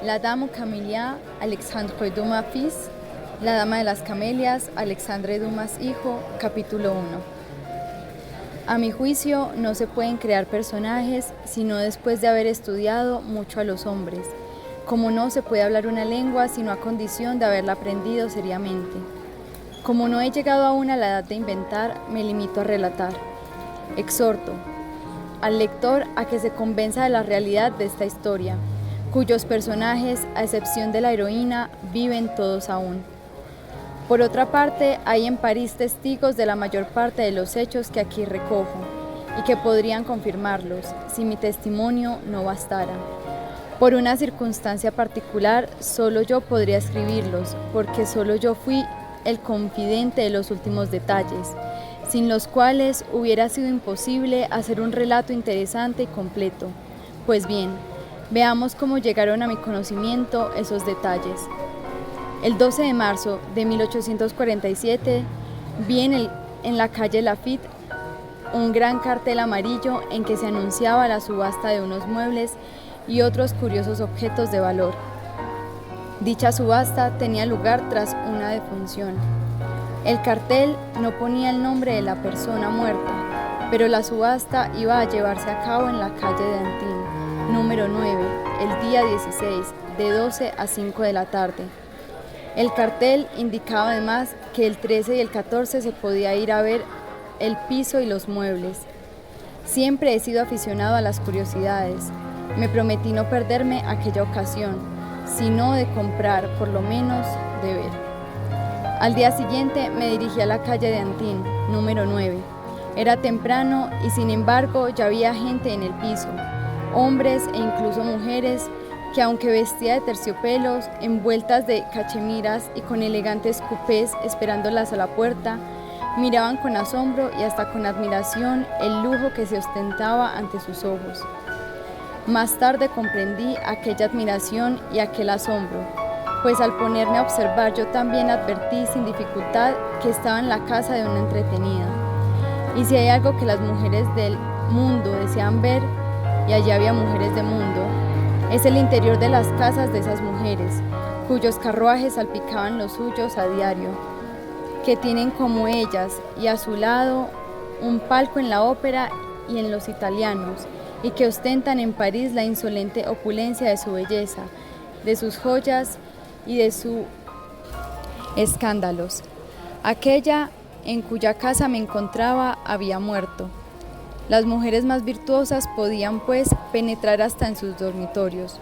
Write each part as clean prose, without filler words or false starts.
La Dame Camélia, Alexandre Dumas fils, La Dama de las Camelias, Alexandre Dumas hijo, capítulo 1. A mi juicio, no se pueden crear personajes sino después de haber estudiado mucho a los hombres, como no se puede hablar una lengua sino a condición de haberla aprendido seriamente. Como no he llegado aún a la edad de inventar, me limito a relatar. Exhorto al lector a que se convenza de la realidad de esta historia, cuyos personajes, a excepción de la heroína, viven todos aún. Por otra parte, hay en París testigos de la mayor parte de los hechos que aquí recojo, y que podrían confirmarlos, si mi testimonio no bastara. Por una circunstancia particular, solo yo podría escribirlos, porque solo yo fui el confidente de los últimos detalles, sin los cuales hubiera sido imposible hacer un relato interesante y completo. Pues bien, veamos cómo llegaron a mi conocimiento esos detalles. El 12 de marzo de 1847 vi en la calle Laffitte un gran cartel amarillo en que se anunciaba la subasta de unos muebles y otros curiosos objetos de valor. Dicha subasta tenía lugar tras una defunción. El cartel no ponía el nombre de la persona muerta, pero la subasta iba a llevarse a cabo en la calle de Antin, número 9, el día 16, de 12 a 5 de la tarde. El cartel indicaba además que el 13 y el 14 se podía ir a ver el piso y los muebles. Siempre he sido aficionado a las curiosidades. Me prometí no perderme aquella ocasión, sino de comprar, por lo menos de ver. Al día siguiente me dirigí a la calle de Antin, número 9. Era temprano y sin embargo ya había gente en el piso, hombres e incluso mujeres, que aunque vestía de terciopelos, envueltas de cachemiras y con elegantes cupés esperándolas a la puerta, miraban con asombro y hasta con admiración el lujo que se ostentaba ante sus ojos. Más tarde comprendí aquella admiración y aquel asombro, pues al ponerme a observar yo también advertí sin dificultad que estaba en la casa de una entretenida. Y si hay algo que las mujeres del mundo desean ver, y allí había mujeres de mundo, es el interior de las casas de esas mujeres, cuyos carruajes salpicaban los suyos a diario, que tienen como ellas y a su lado un palco en la ópera y en los italianos, y que ostentan en París la insolente opulencia de su belleza, de sus joyas y de sus escándalos. Aquella en cuya casa me encontraba había muerto. Las mujeres más virtuosas podían, pues, penetrar hasta en sus dormitorios.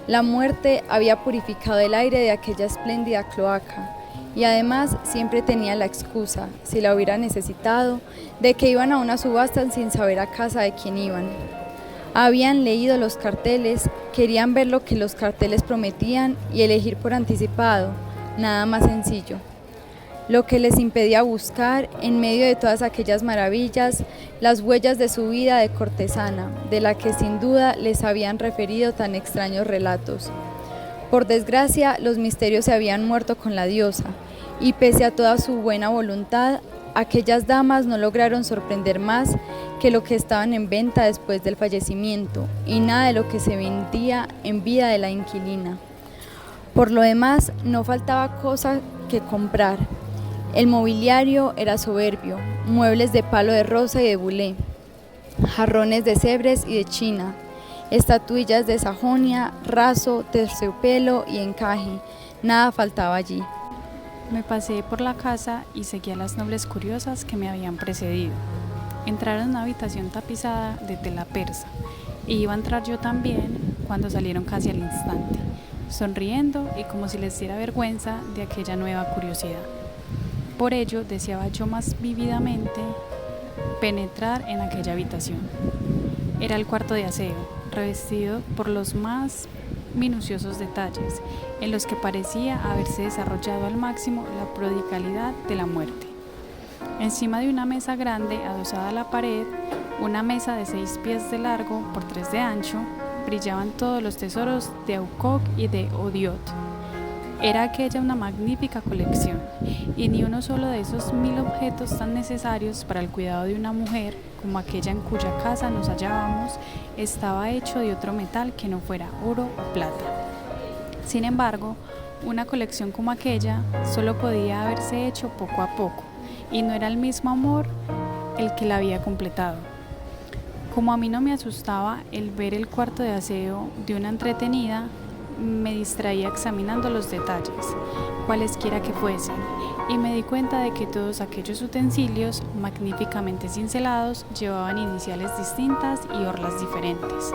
La muerte había purificado el aire de aquella espléndida cloaca, y además siempre tenía la excusa, si la hubiera necesitado, de que iban a una subasta sin saber a casa de quién iban. Habían leído los carteles, querían ver lo que los carteles prometían y elegir por anticipado, nada más sencillo. Lo que les impedía buscar, en medio de todas aquellas maravillas, las huellas de su vida de cortesana, de la que sin duda les habían referido tan extraños relatos. Por desgracia, los misterios se habían muerto con la diosa, y pese a toda su buena voluntad, aquellas damas no lograron sorprender más que lo que estaban en venta después del fallecimiento, y nada de lo que se vendía en vida de la inquilina. Por lo demás, no faltaba cosa que comprar. El mobiliario era soberbio, muebles de palo de rosa y de bulé, jarrones de Sèvres y de China, estatuillas de Sajonia, raso, terciopelo y encaje, nada faltaba allí. Me pasé por la casa y seguí a las nobles curiosas que me habían precedido. Entraron en una habitación tapizada de tela persa, e iba a entrar yo también cuando salieron casi al instante, sonriendo y como si les diera vergüenza de aquella nueva curiosidad. Por ello deseaba yo más vívidamente penetrar en aquella habitación. Era el cuarto de aseo, revestido por los más minuciosos detalles, en los que parecía haberse desarrollado al máximo la prodigalidad de la muerte. Encima de una mesa grande adosada a la pared, una mesa de 6 pies de largo por 3 de ancho, brillaban todos los tesoros de Aucoq y de Odiot. Era aquella una magnífica colección, y ni uno solo de esos 1000 objetos tan necesarios para el cuidado de una mujer como aquella en cuya casa nos hallábamos estaba hecho de otro metal que no fuera oro o plata. Sin embargo, una colección como aquella solo podía haberse hecho poco a poco, y no era el mismo amor el que la había completado. Como a mí no me asustaba el ver el cuarto de aseo de una entretenida, me distraía examinando los detalles, cualesquiera que fuesen, y me di cuenta de que todos aquellos utensilios magníficamente cincelados llevaban iniciales distintas y orlas diferentes.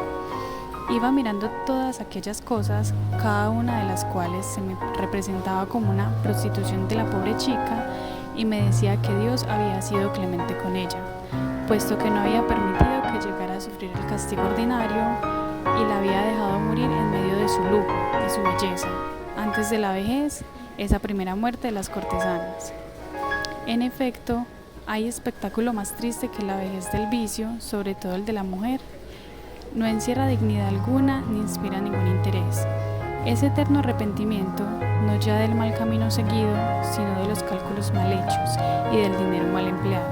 Iba mirando todas aquellas cosas, cada una de las cuales se me representaba como una prostitución de la pobre chica, y me decía que Dios había sido clemente con ella, puesto que no había permitido que llegara a sufrir el castigo ordinario y la había dejado morir en medio de su lujo y su belleza, antes de la vejez, esa primera muerte de las cortesanas. En efecto, hay espectáculo más triste que la vejez del vicio, sobre todo el de la mujer. No encierra dignidad alguna ni inspira ningún interés. Es eterno arrepentimiento, no ya del mal camino seguido, sino de los cálculos mal hechos y del dinero mal empleado.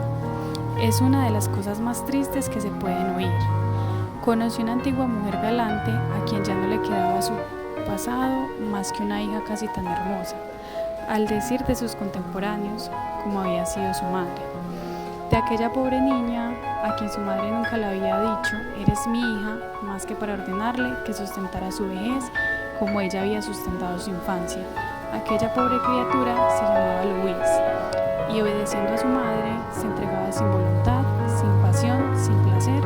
Es una de las cosas más tristes que se pueden oír. Conocí una antigua mujer galante a quien ya no le quedaba a su pasado más que una hija casi tan hermosa, al decir de sus contemporáneos como había sido su madre. De aquella pobre niña a quien su madre nunca le había dicho, eres mi hija, más que para ordenarle que sustentara su vejez como ella había sustentado su infancia. Aquella pobre criatura se llamaba Luis, y obedeciendo a su madre se entregaba sin voluntad, sin pasión, sin placer,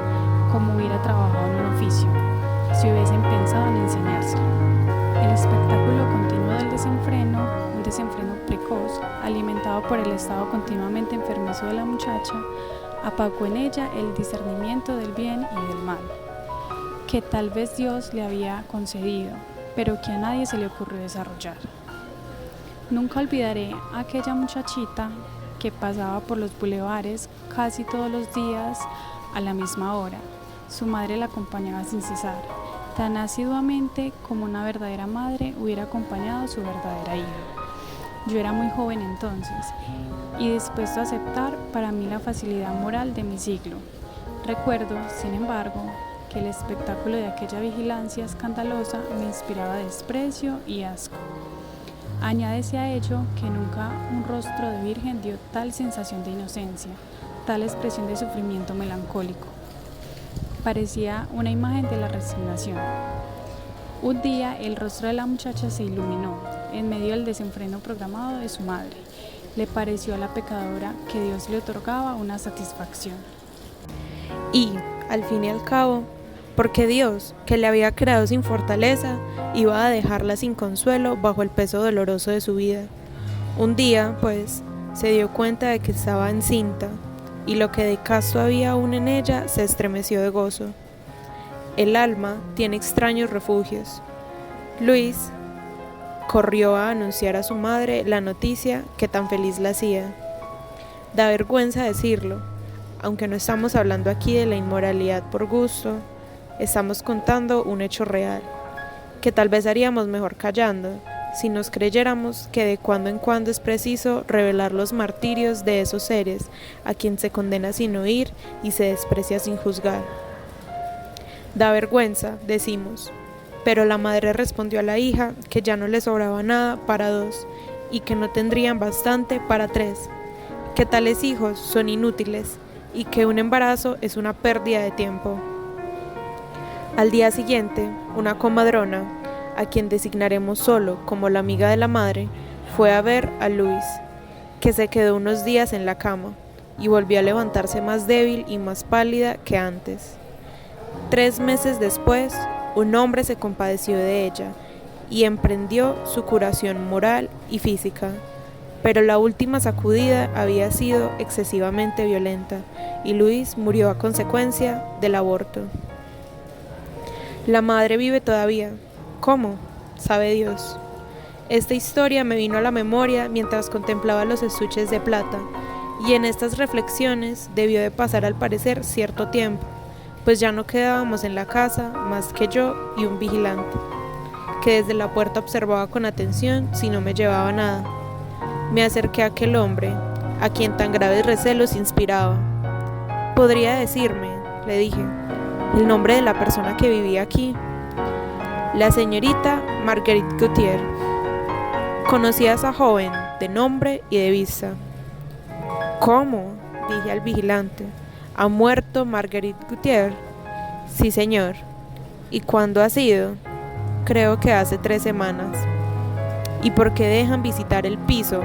como hubiera trabajado en un oficio, si hubiesen pensado en enseñárselo. El espectáculo continuo del desenfreno, un desenfreno precoz, alimentado por el estado continuamente enfermizo de la muchacha, apagó en ella el discernimiento del bien y del mal, que tal vez Dios le había concedido, pero que a nadie se le ocurrió desarrollar. Nunca olvidaré a aquella muchachita que pasaba por los bulevares casi todos los días a la misma hora. Su madre la acompañaba sin cesar, tan asiduamente como una verdadera madre hubiera acompañado a su verdadera hija. Yo era muy joven entonces, y dispuesto a aceptar para mí la facilidad moral de mi siglo. Recuerdo, sin embargo, que el espectáculo de aquella vigilancia escandalosa me inspiraba desprecio y asco. Añádese a ello que nunca un rostro de virgen dio tal sensación de inocencia, tal expresión de sufrimiento melancólico. Parecía una imagen de la resignación. Un día el rostro de la muchacha se iluminó en medio del desenfreno programado de su madre. Le pareció a la pecadora que Dios le otorgaba una satisfacción. Y, al fin y al cabo, porque Dios, que le había creado sin fortaleza, iba a dejarla sin consuelo bajo el peso doloroso de su vida. Un día, pues, se dio cuenta de que estaba encinta, y lo que de casto había aún en ella se estremeció de gozo. El alma tiene extraños refugios. Luis corrió a anunciar a su madre la noticia que tan feliz la hacía. Da vergüenza decirlo, aunque no estamos hablando aquí de la inmoralidad por gusto, estamos contando un hecho real, que tal vez haríamos mejor callando, si nos creyéramos que de cuando en cuando es preciso revelar los martirios de esos seres a quien se condena sin oír y se desprecia sin juzgar. Da vergüenza, decimos, pero la madre respondió a la hija que ya no le sobraba nada para 2 y que no tendrían bastante para 3, que tales hijos son inútiles y que un embarazo es una pérdida de tiempo. Al día siguiente, una comadrona, a quien designaremos solo como la amiga de la madre, fue a ver a Luis, que se quedó unos días en la cama y volvió a levantarse más débil y más pálida que antes. 3 meses después, un hombre se compadeció de ella y emprendió su curación moral y física, pero la última sacudida había sido excesivamente violenta y Luis murió a consecuencia del aborto. La madre vive todavía. ¿Cómo? Sabe Dios. Esta historia me vino a la memoria mientras contemplaba los estuches de plata, y en estas reflexiones debió de pasar al parecer cierto tiempo, pues ya no quedábamos en la casa más que yo y un vigilante, que desde la puerta observaba con atención si no me llevaba nada. Me acerqué a aquel hombre, a quien tan graves recelos inspiraba. ¿Podría decirme, le dije, el nombre de la persona que vivía aquí? la señorita Marguerite Gautier. Conocí a esa joven de nombre y de vista. ¿Cómo?, dije al vigilante. ¿Ha muerto Marguerite Gautier? Sí, señor. ¿Y cuándo ha sido? Creo que hace 3 semanas. ¿Y por qué dejan visitar el piso?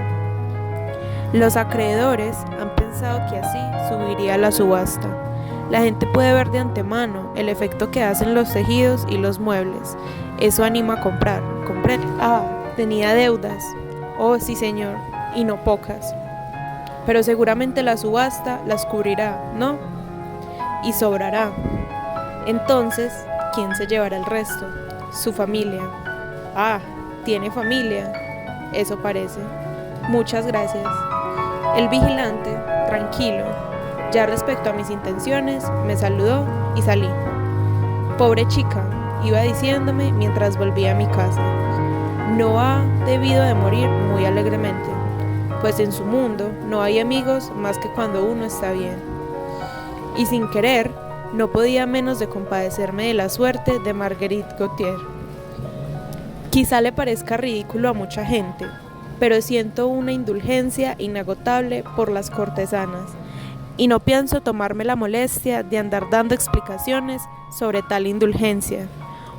Los acreedores han pensado que así subiría la subasta. La gente puede ver de antemano el efecto que hacen los tejidos y los muebles. Eso anima a comprar. ¿Compré? Tenía deudas. Oh, sí, señor, y no pocas. Pero seguramente la subasta las cubrirá, ¿no? Y sobrará. Entonces, ¿quién se llevará el resto? Su familia. ¿Tiene familia? Eso parece. Muchas gracias. El vigilante, tranquilo, ya respecto a mis intenciones, me saludó y salí. Pobre chica, iba diciéndome mientras volvía a mi casa. No ha debido de morir muy alegremente, pues en su mundo no hay amigos más que cuando uno está bien. Y sin querer, no podía menos de compadecerme de la suerte de Marguerite Gautier. Quizá le parezca ridículo a mucha gente, pero siento una indulgencia inagotable por las cortesanas, y no pienso tomarme la molestia de andar dando explicaciones sobre tal indulgencia.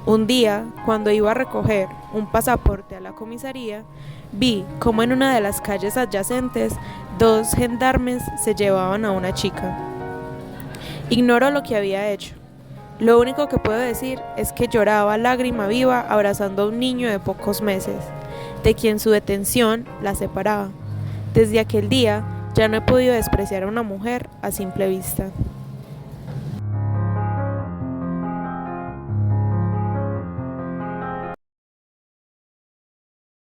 Un día, cuando iba a recoger un pasaporte a la comisaría, vi como en una de las calles adyacentes 2 gendarmes se llevaban a una chica. Ignoro lo que había hecho. Lo único que puedo decir es que lloraba lágrima viva abrazando a un niño de pocos meses, de quien su detención la separaba. Desde aquel día ya no he podido despreciar a una mujer a simple vista.